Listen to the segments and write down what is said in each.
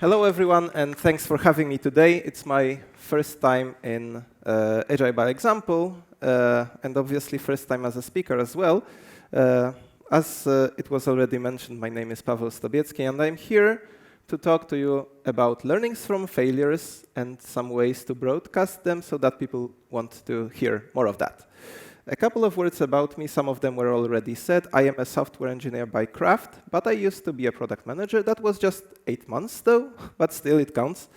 Hello, everyone, and thanks for having me today. It's my first time in AgileByExample, and obviously first time as a speaker as well. As it was already mentioned, my name is Stobiecki, and I'm here to talk to you about learnings from failures and some ways to broadcast them so that people want to hear more of that. A couple of words about me, some of them were already said. I am a software engineer by craft, but I used to be a product manager. That was just 8 months though, but still it counts.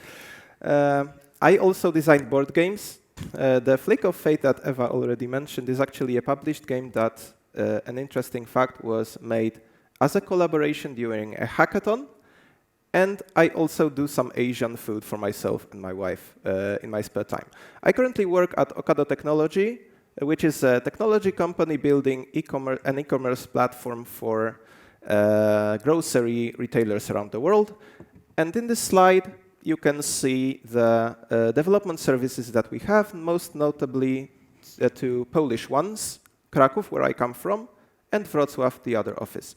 I also designed board games. The Flick of Fate that Eva already mentioned is actually a published game that, an interesting fact, was made as a collaboration during a hackathon. And I also do some Asian food for myself and my wife in my spare time. I currently work at Ocado Technology, which is a technology company building an e-commerce platform for grocery retailers around the world. And in this slide, you can see the development services that we have, most notably two Polish ones, Kraków, where I come from, and Wrocław, the other office.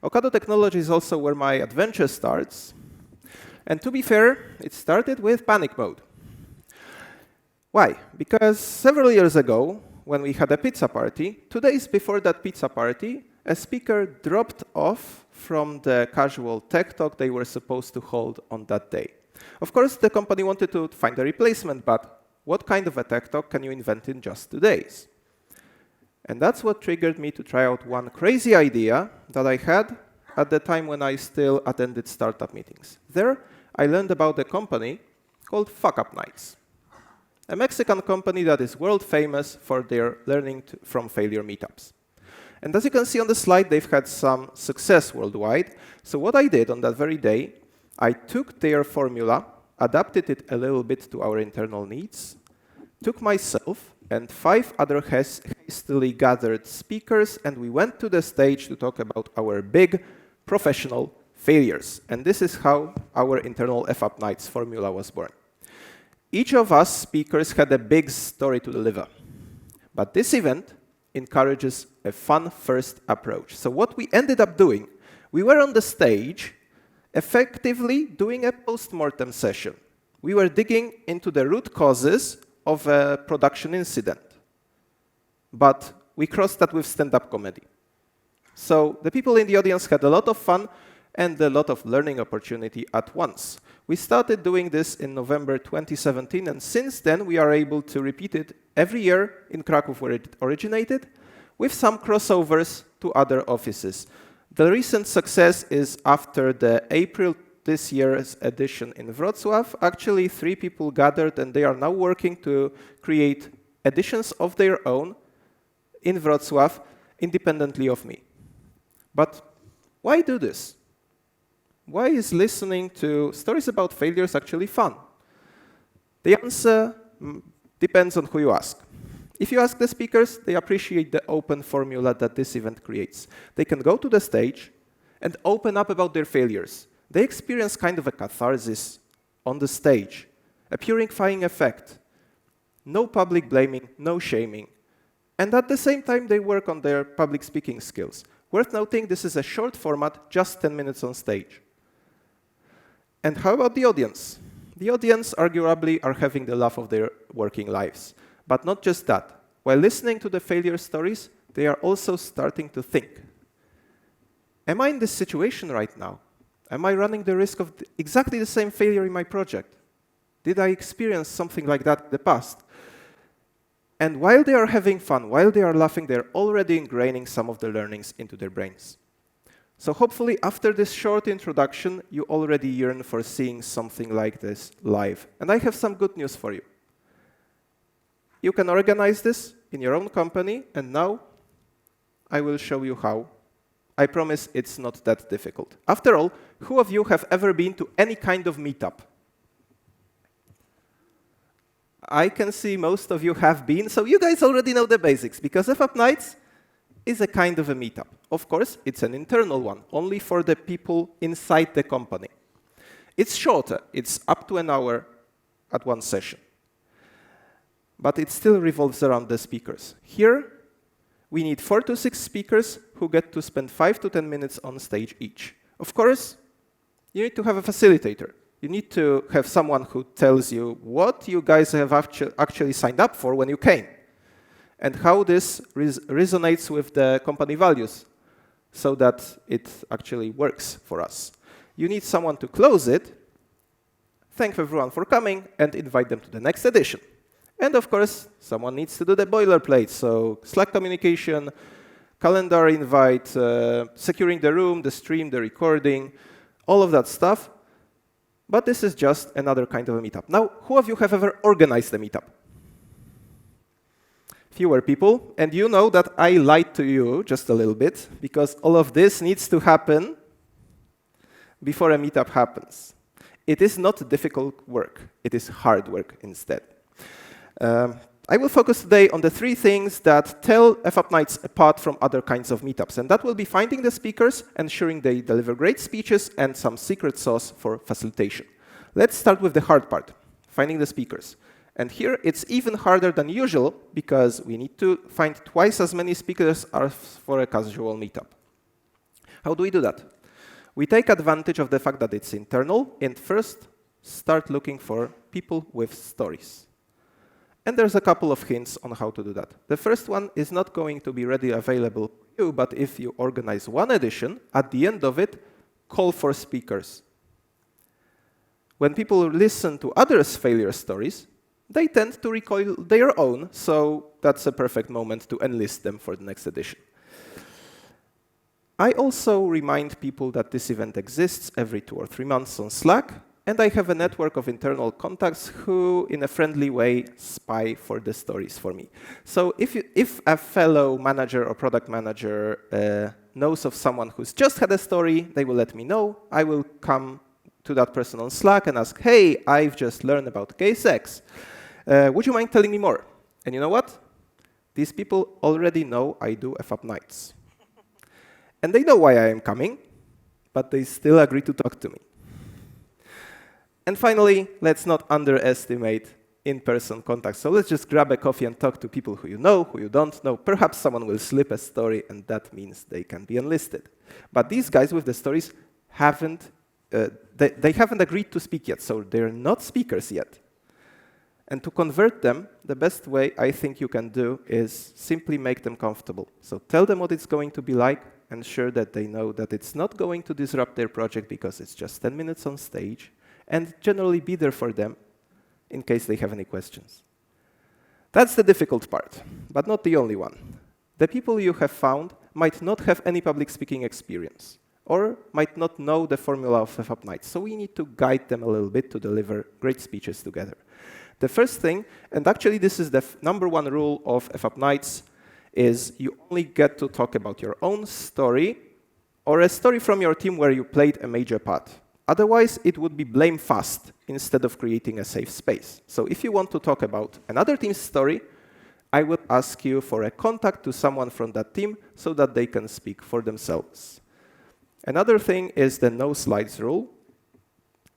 Ocado Technology is also where my adventure starts. And to be fair, it started with panic mode. Why? Because several years ago, when we had a pizza party, 2 days before that pizza party, a speaker dropped off from the casual tech talk they were supposed to hold on that day. Of course, the company wanted to find a replacement, but what kind of a tech talk can you invent in just 2 days? And that's what triggered me to try out one crazy idea that I had at the time when I still attended startup meetings. There, I learned about a company called Fuck Up Nights, a Mexican company that is world famous for their learning from failure meetups. And as you can see on the slide, they've had some success worldwide. So what I did on that very day, I took their formula, adapted it a little bit to our internal needs, took myself and 5 other hastily gathered speakers, and we went to the stage to talk about our big professional failures. And this is how our internal F-Up Nights formula was born. Each of us speakers had a big story to deliver. But this event encourages a fun-first approach. So what we ended up doing, we were on the stage effectively doing a post-mortem session. We were digging into the root causes of a production incident. But we crossed that with stand-up comedy. So the people in the audience had a lot of fun and a lot of learning opportunity at once. We started doing this in November 2017, and since then we are able to repeat it every year in Kraków, where it originated, with some crossovers to other offices. The recent success is after the April this year's edition in Wrocław. Actually, 3 people gathered, and they are now working to create editions of their own in Wrocław, independently of me. But why do this? Why is listening to stories about failures actually fun? The answer depends on who you ask. If you ask the speakers, they appreciate the open formula that this event creates. They can go to the stage and open up about their failures. They experience kind of a catharsis on the stage, a purifying effect. No public blaming, no shaming. And at the same time, they work on their public speaking skills. Worth noting, this is a short format, just 10 minutes on stage. And how about the audience? The audience arguably are having the laugh of their working lives. But not just that. While listening to the failure stories, they are also starting to think. Am I in this situation right now? Am I running the risk of exactly the same failure in my project? Did I experience something like that in the past? And while they are having fun, while they are laughing, they're already ingraining some of the learnings into their brains. So hopefully, after this short introduction, you already yearn for seeing something like this live. And I have some good news for you. You can organize this in your own company, and now I will show you how. I promise it's not that difficult. After all, who of you have ever been to any kind of meetup? I can see most of you have been, so you guys already know the basics, because F-Up Nights is a kind of a meetup. Of course, it's an internal one, only for the people inside the company. It's shorter. It's up to an hour at one session. But it still revolves around the speakers. Here, we need 4 to 6 speakers who get to spend 5 to 10 minutes on stage each. Of course, you need to have a facilitator. You need to have someone who tells you what you guys have actually signed up for when you came, and how this resonates with the company values, so that it actually works for us. You need someone to close it, thank everyone for coming, and invite them to the next edition. And of course, someone needs to do the boilerplate, so Slack communication, calendar invite, securing the room, the stream, the recording, all of that stuff. But this is just another kind of a meetup. Now, who of you have ever organized a meetup? Fewer people, and you know that I lied to you just a little bit, because all of this needs to happen before a meetup happens. It is not difficult work, it is hard work instead. I will focus today on the 3 things that tell FAP Nights apart from other kinds of meetups, and that will be finding the speakers, ensuring they deliver great speeches, and some secret sauce for facilitation. Let's start with the hard part, finding the speakers. And here it's even harder than usual, because we need to find twice as many speakers as for a casual meetup. How do we do that? We take advantage of the fact that it's internal, and first start looking for people with stories. And there's a couple of hints on how to do that. The first one is not going to be readily available to you, but if you organize one edition, at the end of it, call for speakers. When people listen to others' failure stories, they tend to recall their own, so that's a perfect moment to enlist them for the next edition. I also remind people that this event exists every 2 or 3 months on Slack, and I have a network of internal contacts who, in a friendly way, spy for the stories for me. So if a fellow manager or product manager knows of someone who's just had a story, they will let me know. I will come to that person on Slack and ask, hey, I've just learned about case X. Would you mind telling me more? And you know what? These people already know I do FAP Nights. And they know why I am coming, but they still agree to talk to me. And finally, let's not underestimate in-person contact. So let's just grab a coffee and talk to people who you know, who you don't know. Perhaps someone will slip a story, and that means they can be enlisted. But these guys with the stories haven't agreed to speak yet, so they're not speakers yet. And to convert them, the best way I think you can do is simply make them comfortable. So tell them what it's going to be like, ensure that they know that it's not going to disrupt their project because it's just 10 minutes on stage, and generally be there for them in case they have any questions. That's the difficult part, but not the only one. The people you have found might not have any public speaking experience, or might not know the formula of FAP Nights, so we need to guide them a little bit to deliver great speeches together. The first thing, and actually this is the #1 rule of FAP Nights, is you only get to talk about your own story or a story from your team where you played a major part. Otherwise, it would be blame fast instead of creating a safe space. So if you want to talk about another team's story, I would ask you for a contact to someone from that team so that they can speak for themselves. Another thing is the no slides rule.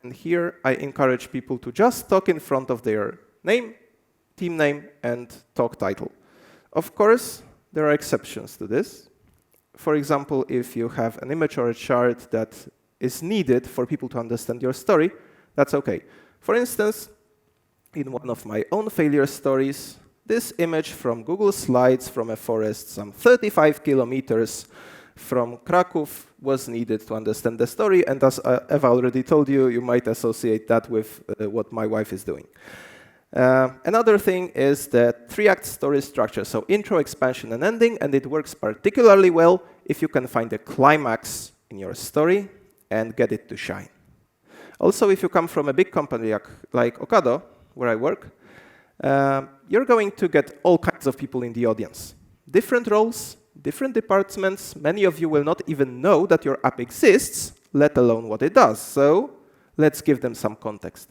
And here I encourage people to just talk in front of their name, team name, and talk title. Of course, there are exceptions to this. For example, if you have an image or a chart that is needed for people to understand your story, that's okay. For instance, in one of my own failure stories, this image from Google Slides from a forest some 35 kilometers from Krakow was needed to understand the story, and as Eva already told you, you might associate that with what my wife is doing. Another thing is the 3-act story structure, so intro, expansion, and ending, and it works particularly well if you can find a climax in your story and get it to shine. Also, if you come from a big company like Ocado, where I work, you're going to get all kinds of people in the audience. Different roles, different departments. Many of you will not even know that your app exists, let alone what it does. So let's give them some context.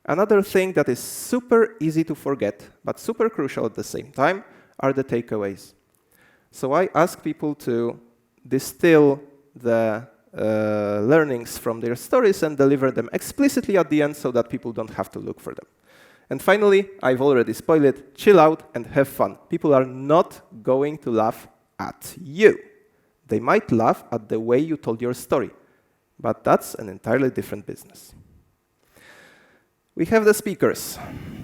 Another thing that is super easy to forget, but super crucial at the same time, are the takeaways. So I ask people to distill the learnings from their stories and deliver them explicitly at the end so that people don't have to look for them. And finally, I've already spoiled it, chill out and have fun. People are not going to laugh at you. They might laugh at the way you told your story, but that's an entirely different business. We have the speakers.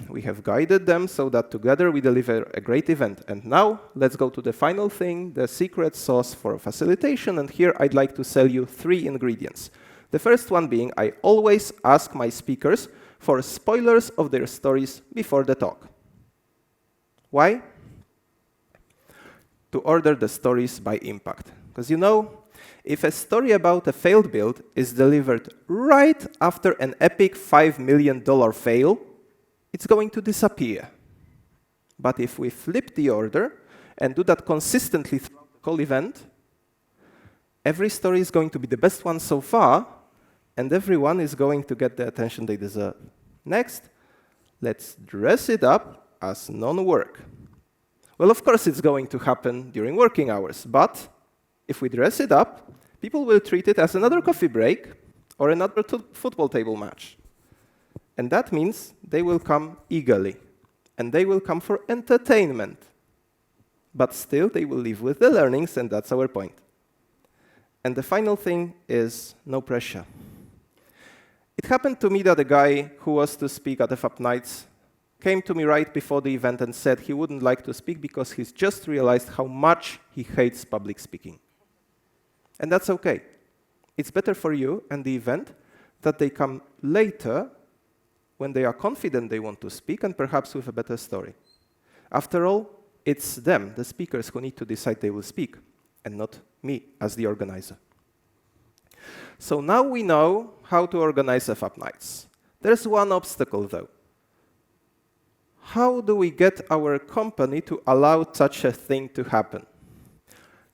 We have guided them so that together we deliver a great event. And now, let's go to the final thing, the secret sauce for facilitation. And here I'd like to sell you 3 ingredients. The first one being, I always ask my speakers for spoilers of their stories before the talk. Why? To order the stories by impact. Because you know, if a story about a failed build is delivered right after an epic $5 million fail, it's going to disappear. But if we flip the order and do that consistently throughout the whole event, every story is going to be the best one so far, and everyone is going to get the attention they deserve. Next, let's dress it up as non-work. Well, of course, it's going to happen during working hours, but if we dress it up, people will treat it as another coffee break or another football table match. And that means they will come eagerly, and they will come for entertainment. But still, they will leave with the learnings, and that's our point. And the final thing is no pressure. It happened to me that a guy who was to speak at the FAP Nights came to me right before the event and said he wouldn't like to speak because he's just realized how much he hates public speaking. And that's okay. It's better for you and the event that they come later when they are confident they want to speak and perhaps with a better story. After all, it's them, the speakers, who need to decide they will speak, and not me as the organizer. So now we know how to organize FAP Nights. There's one obstacle, though. How do we get our company to allow such a thing to happen?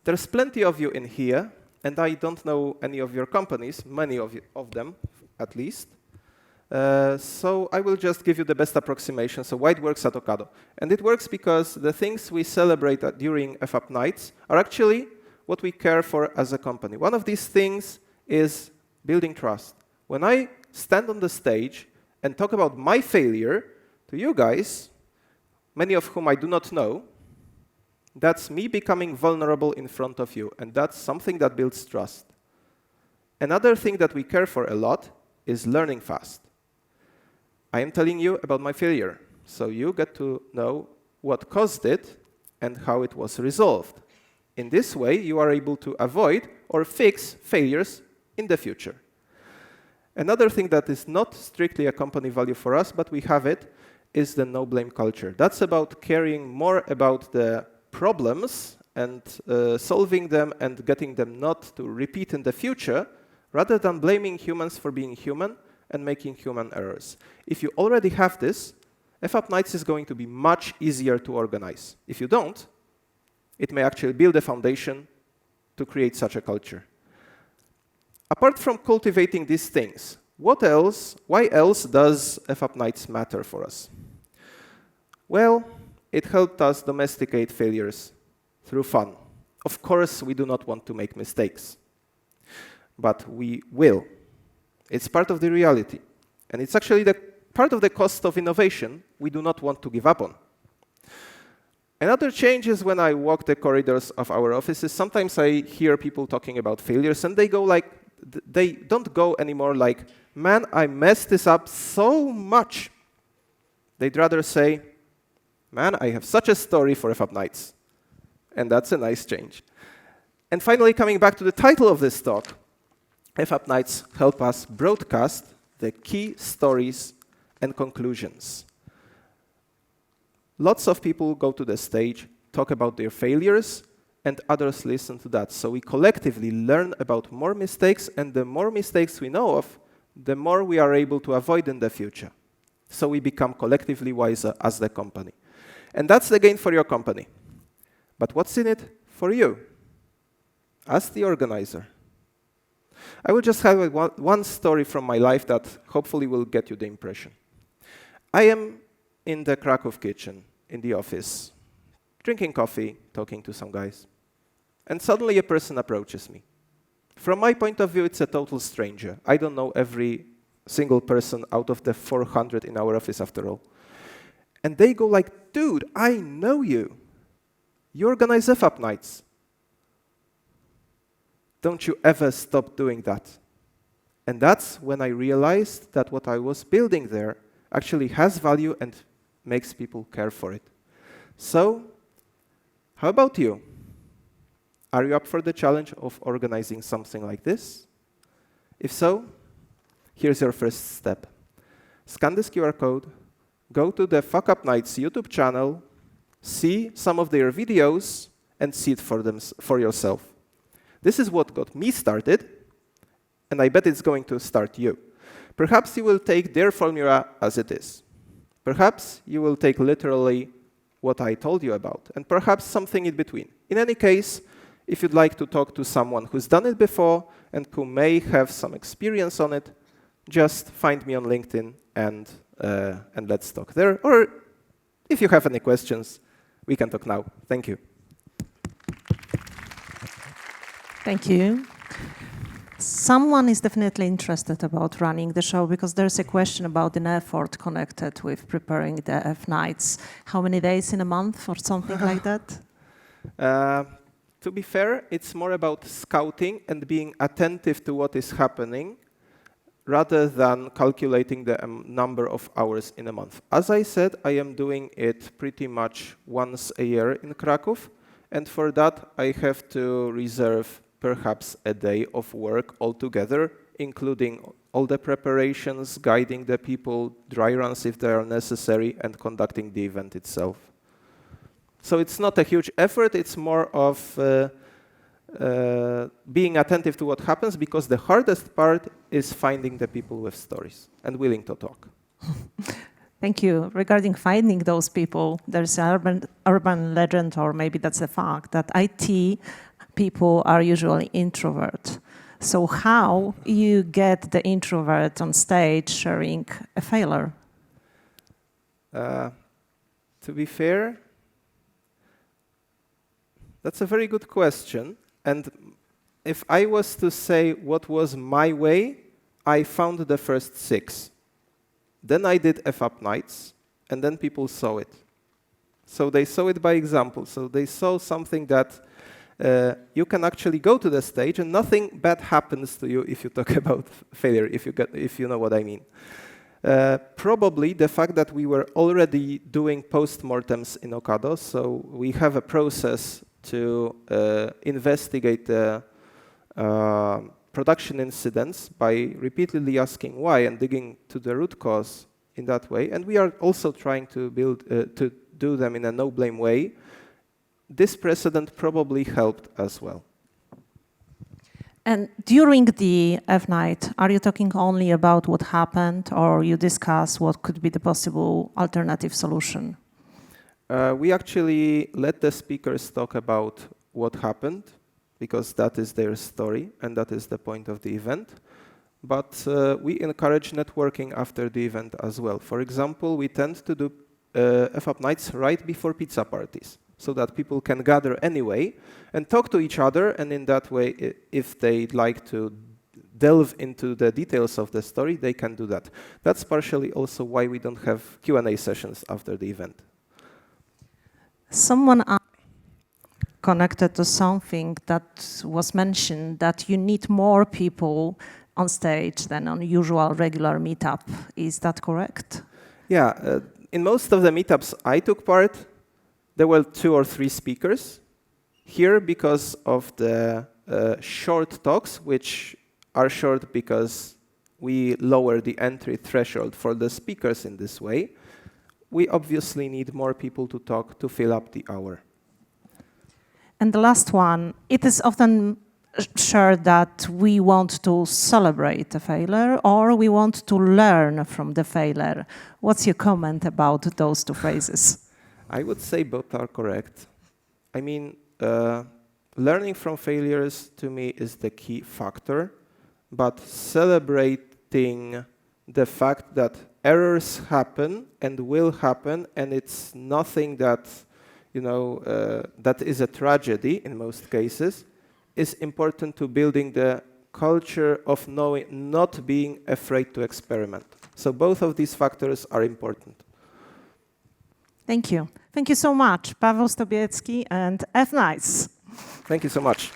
There's plenty of you in here, and I don't know any of your companies, many of them at least. So I will just give you the best approximation. So why it works at Ocado. And it works because the things we celebrate during FAP Nights are actually what we care for as a company. One of these things is building trust. When I stand on the stage and talk about my failure to you guys, many of whom I do not know, that's me becoming vulnerable in front of you, and that's something that builds trust. Another thing that we care for a lot is learning fast. I am telling you about my failure, so you get to know what caused it and how it was resolved. In this way, you are able to avoid or fix failures in the future. Another thing that is not strictly a company value for us, but we have it, is the no-blame culture. That's about caring more about the problems and solving them and getting them not to repeat in the future, rather than blaming humans for being human and making human errors. If you already have this, FAP Nights is going to be much easier to organize. If you don't, it may actually build a foundation to create such a culture. Apart from cultivating these things, what else, why else does FAP Nights matter for us? Well, it helped us domesticate failures through fun. Of course, we do not want to make mistakes, but we will. It's part of the reality, and it's actually the part of the cost of innovation we do not want to give up on. Another change is when I walk the corridors of our offices, sometimes I hear people talking about failures, and they go like, they don't go anymore like, man, I messed this up so much. They'd rather say, man, I have such a story for FAP Nights. And that's a nice change. And finally, coming back to the title of this talk, FAP Nights help us broadcast the key stories and conclusions. Lots of people go to the stage, talk about their failures, and others listen to that. So we collectively learn about more mistakes, and the more mistakes we know of, the more we are able to avoid in the future. So we become collectively wiser as the company. And that's the gain for your company. But what's in it for you, as the organizer? I will just have one story from my life that hopefully will get you the impression. I am in the Krakow kitchen, in the office, drinking coffee, talking to some guys. And suddenly a person approaches me. From my point of view, it's a total stranger. I don't know every single person out of the 400 in our office after all. And they go like, dude, I know you. You organize FAP Nights. Don't you ever stop doing that. And that's when I realized that what I was building there actually has value and makes people care for it. So, how about you? Are you up for the challenge of organizing something like this? If so, here's your first step. Scan this QR code, go to the Fuck Up Nights YouTube channel, see some of their videos, and see it for yourself. This is what got me started, and I bet it's going to start you. Perhaps you will take their formula as it is. Perhaps you will take literally what I told you about, and perhaps something in between. In any case, if you'd like to talk to someone who's done it before and who may have some experience on it, just find me on LinkedIn and let's talk there. Or if you have any questions, we can talk now. Thank you. Thank you. Someone is definitely interested about running the show because there's a question about an effort connected with preparing the F nights. How many days in a month or something like that? To be fair, it's more about scouting and being attentive to what is happening rather than calculating the number of hours in a month. As I said, I am doing it pretty much once a year in Kraków, and for that I have to reserve perhaps a day of work altogether, including all the preparations, guiding the people, dry runs if they are necessary, and conducting the event itself. So it's not a huge effort, it's more of being attentive to what happens, because the hardest part is finding the people with stories and willing to talk. Thank you. Regarding finding those people, there's an urban legend, or maybe that's a fact, that IT people are usually introvert. So how you get the introvert on stage sharing a failure? To be fair, that's a very good question. And if I was to say what was my way, I found the first 6. Then I did F-Up Nights, and then people saw it. So they saw it by example. So they saw something that you can actually go to the stage and nothing bad happens to you if you talk about failure, if you know what I mean. Probably the fact that we were already doing postmortems in Ocado, so we have a process to investigate the production incidents by repeatedly asking why and digging to the root cause in that way. And we are also trying to do them in a no-blame way. This precedent probably helped as well. And during the F-Night, are you talking only about what happened, or you discuss what could be the possible alternative solution? We actually let the speakers talk about what happened, because that is their story, and that is the point of the event. But we encourage networking after the event as well. For example, we tend to do F-Up Nights right before pizza parties, so that people can gather anyway and talk to each other, and in that way, if they'd like to delve into the details of the story, they can do that. That's partially also why we don't have Q&A sessions after the event. Someone connected to something that was mentioned, that you need more people on stage than on usual regular meetup. Is that correct? Yeah, in most of the meetups I took part, there were 2 or 3 speakers. Here, because of the short talks, which are short because we lower the entry threshold for the speakers in this way, we obviously need more people to talk to fill up the hour. And the last one, it is often shared that we want to celebrate a failure or we want to learn from the failure. What's your comment about those 2 phrases? I would say both are correct. I mean, learning from failures to me is the key factor, but celebrating the fact that errors happen and will happen, and it's nothing that, that is a tragedy in most cases, is important to building the culture of not being afraid to experiment. So both of these factors are important. Thank you. Thank you so much, Paweł Stobiecki and F Nights. Thank you so much.